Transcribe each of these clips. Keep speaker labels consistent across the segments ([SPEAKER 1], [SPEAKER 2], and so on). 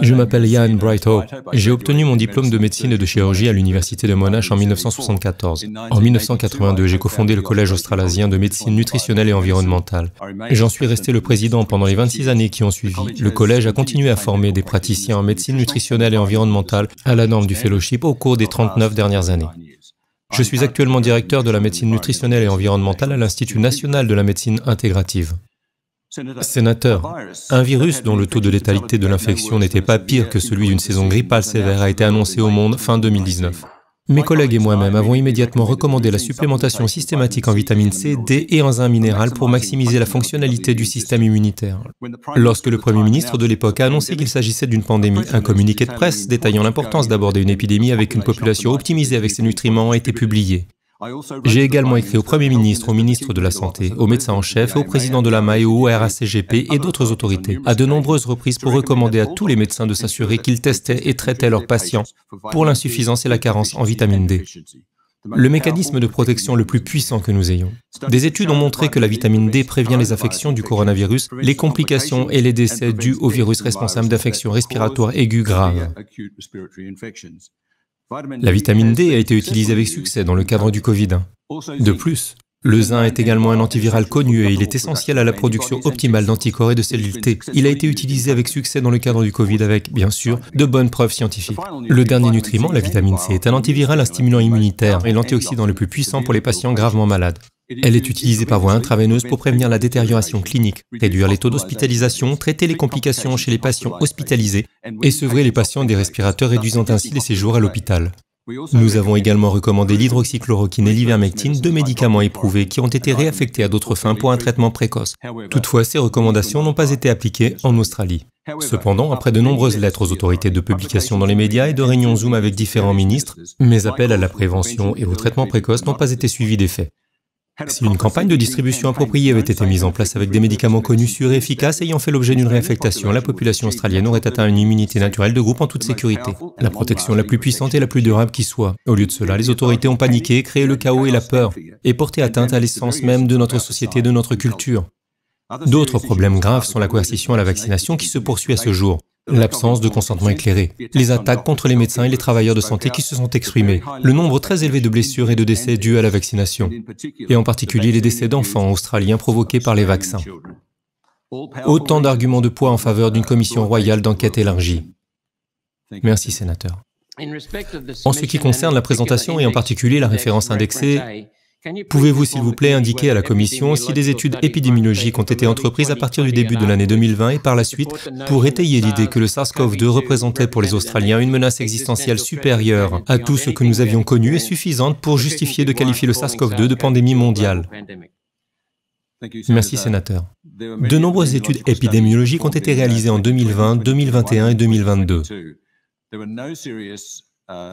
[SPEAKER 1] Je m'appelle Ian Brightope. J'ai obtenu mon diplôme de médecine et de chirurgie à l'université de Monash en 1974. En 1982, j'ai cofondé le Collège australisien de médecine nutritionnelle et environnementale. J'en suis resté le président pendant les 26 années qui ont suivi. Le collège a continué à former des praticiens en médecine nutritionnelle et environnementale à la norme du fellowship au cours des 39 dernières années. Je suis actuellement directeur de la médecine nutritionnelle et environnementale à l'Institut national de la médecine intégrative. Sénateur, un virus dont le taux de létalité de l'infection n'était pas pire que celui d'une saison grippale sévère a été annoncé au monde fin 2019. Mes collègues et moi-même avons immédiatement recommandé la supplémentation systématique en vitamine C, D et enzymes minérales pour maximiser la fonctionnalité du système immunitaire. Lorsque le Premier ministre de l'époque a annoncé qu'il s'agissait d'une pandémie, un communiqué de presse détaillant l'importance d'aborder une épidémie avec une population optimisée avec ses nutriments a été publié. J'ai également écrit au Premier ministre, au ministre de la Santé, au médecin en chef, au président de l'AMA et au RACGP et d'autres autorités, à de nombreuses reprises pour recommander à tous les médecins de s'assurer qu'ils testaient et traitaient leurs patients pour l'insuffisance et la carence en vitamine D. Le mécanisme de protection le plus puissant que nous ayons. Des études ont montré que la vitamine D prévient les affections du coronavirus, les complications et les décès dus au virus responsable d'infections respiratoires aiguës graves. La vitamine D a été utilisée avec succès dans le cadre du Covid. De plus, le zinc est également un antiviral connu et il est essentiel à la production optimale d'anticorps et de cellules T. Il a été utilisé avec succès dans le cadre du Covid avec, bien sûr, de bonnes preuves scientifiques. Le dernier nutriment, la vitamine C, est un antiviral, un stimulant immunitaire et l'antioxydant le plus puissant pour les patients gravement malades. Elle est utilisée par voie intraveineuse pour prévenir la détérioration clinique, réduire les taux d'hospitalisation, traiter les complications chez les patients hospitalisés et sevrer les patients des respirateurs, réduisant ainsi les séjours à l'hôpital. Nous avons également recommandé l'hydroxychloroquine et l'ivermectine, deux médicaments éprouvés qui ont été réaffectés à d'autres fins pour un traitement précoce. Toutefois, ces recommandations n'ont pas été appliquées en Australie. Cependant, après de nombreuses lettres aux autorités de publication dans les médias et de réunions Zoom avec différents ministres, mes appels à la prévention et au traitement précoce n'ont pas été suivis d'effet. Si une campagne de distribution appropriée avait été mise en place avec des médicaments connus, sûrs et efficaces ayant fait l'objet d'une réaffectation, la population australienne aurait atteint une immunité naturelle de groupe en toute sécurité. La protection la plus puissante et la plus durable qui soit. Au lieu de cela, les autorités ont paniqué, créé le chaos et la peur, et porté atteinte à l'essence même de notre société et de notre culture. D'autres problèmes graves sont la coercition à la vaccination qui se poursuit à ce jour. L'absence de consentement éclairé, les attaques contre les médecins et les travailleurs de santé qui se sont exprimés, le nombre très élevé de blessures et de décès dus à la vaccination, et en particulier les décès d'enfants australiens provoqués par les vaccins. Autant d'arguments de poids en faveur d'une commission royale d'enquête élargie. Merci, sénateur. En ce qui concerne la présentation et en particulier la référence indexée, pouvez-vous s'il vous plaît indiquer à la Commission si des études épidémiologiques ont été entreprises à partir du début de l'année 2020 et par la suite pour étayer l'idée que le SARS-CoV-2 représentait pour les Australiens une menace existentielle supérieure à tout ce que nous avions connu et suffisante pour justifier de qualifier le SARS-CoV-2 de pandémie mondiale? Merci, sénateur. De nombreuses études épidémiologiques ont été réalisées en 2020, 2021 et 2022.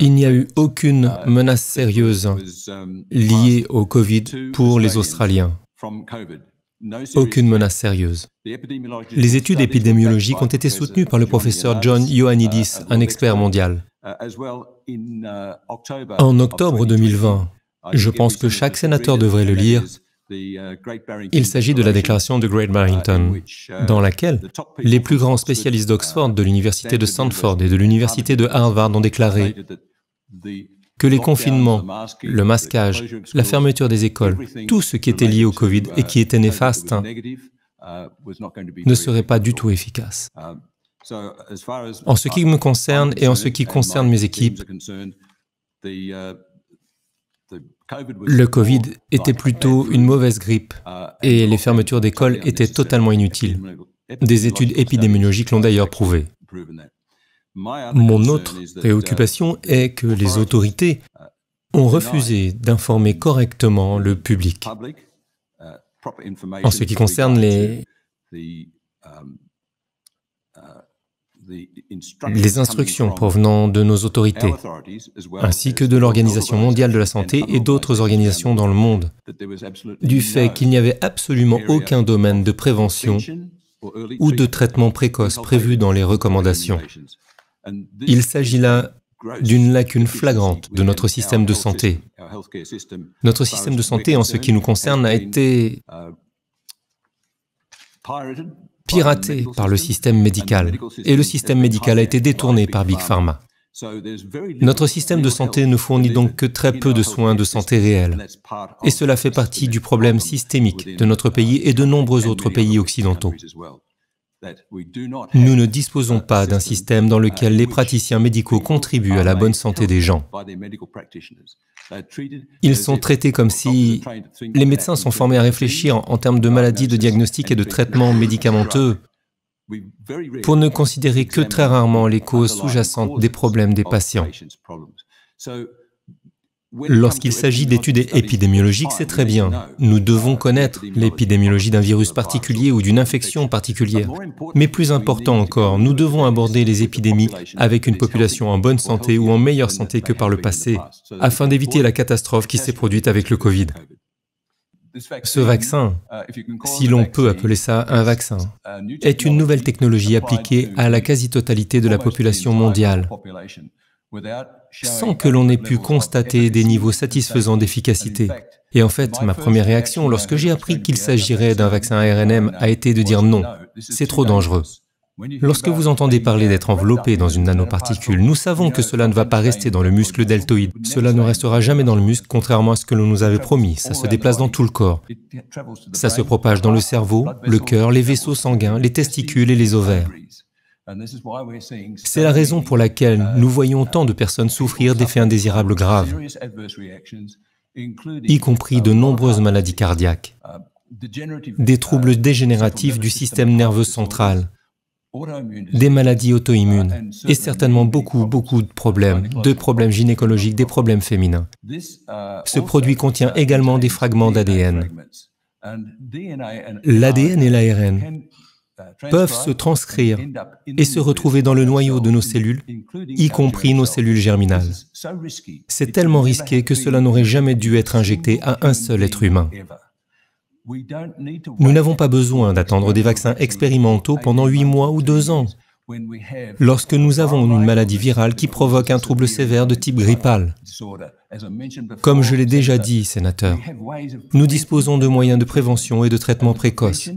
[SPEAKER 1] Il n'y a eu aucune menace sérieuse liée au Covid pour les Australiens. Aucune menace sérieuse. Les études épidémiologiques ont été soutenues par le professeur John Ioannidis, un expert mondial. En octobre 2020, je pense que chaque sénateur devrait le lire. Il s'agit de la déclaration de Great Barrington, dans laquelle les plus grands spécialistes d'Oxford, de l'université de Stanford et de l'université de Harvard ont déclaré que les confinements, le masquage, la fermeture des écoles, tout ce qui était lié au Covid et qui était néfaste, ne serait pas du tout efficace. En ce qui me concerne et en ce qui concerne mes équipes, le Covid était plutôt une mauvaise grippe et les fermetures d'écoles étaient totalement inutiles. Des études épidémiologiques l'ont d'ailleurs prouvé. Mon autre préoccupation est que les autorités ont refusé d'informer correctement le public. En ce qui concerne les instructions provenant de nos autorités, ainsi que de l'Organisation mondiale de la santé et d'autres organisations dans le monde, du fait qu'il n'y avait absolument aucun domaine de prévention ou de traitement précoce prévu dans les recommandations. Il s'agit là d'une lacune flagrante de notre système de santé. Notre système de santé, en ce qui nous concerne, a été piraté par le système médical, et le système médical a été détourné par Big Pharma. Notre système de santé ne fournit donc que très peu de soins de santé réels, et cela fait partie du problème systémique de notre pays et de nombreux autres pays occidentaux. Nous ne disposons pas d'un système dans lequel les praticiens médicaux contribuent à la bonne santé des gens. Ils sont traités comme si... Les médecins sont formés à réfléchir en termes de maladies, de diagnostic et de traitements médicamenteux pour ne considérer que très rarement les causes sous-jacentes des problèmes des patients. Lorsqu'il s'agit d'études épidémiologiques, c'est très bien. Nous devons connaître l'épidémiologie d'un virus particulier ou d'une infection particulière. Mais plus important encore, nous devons aborder les épidémies avec une population en bonne santé ou en meilleure santé que par le passé, afin d'éviter la catastrophe qui s'est produite avec le Covid. Ce vaccin, si l'on peut appeler ça un vaccin, est une nouvelle technologie appliquée à la quasi-totalité de la population mondiale, sans que l'on ait pu constater des niveaux satisfaisants d'efficacité. Et en fait, ma première réaction lorsque j'ai appris qu'il s'agirait d'un vaccin ARNM a été de dire non, c'est trop dangereux. Lorsque vous entendez parler d'être enveloppé dans une nanoparticule, nous savons que cela ne va pas rester dans le muscle deltoïde. Cela ne restera jamais dans le muscle, contrairement à ce que l'on nous avait promis. Ça se déplace dans tout le corps. Ça se propage dans le cerveau, le cœur, les vaisseaux sanguins, les testicules et les ovaires. C'est la raison pour laquelle nous voyons tant de personnes souffrir d'effets indésirables graves, y compris de nombreuses maladies cardiaques, des troubles dégénératifs du système nerveux central, des maladies auto-immunes et certainement beaucoup de problèmes gynécologiques, des problèmes féminins. Ce produit contient également des fragments d'ADN. L'ADN et l'ARN peuvent se transcrire et se retrouver dans le noyau de nos cellules, y compris nos cellules germinales. C'est tellement risqué que cela n'aurait jamais dû être injecté à un seul être humain. Nous n'avons pas besoin d'attendre des vaccins expérimentaux pendant 8 mois ou 2 ans, lorsque nous avons une maladie virale qui provoque un trouble sévère de type grippal. Comme je l'ai déjà dit, sénateur, nous disposons de moyens de prévention et de traitement précoce.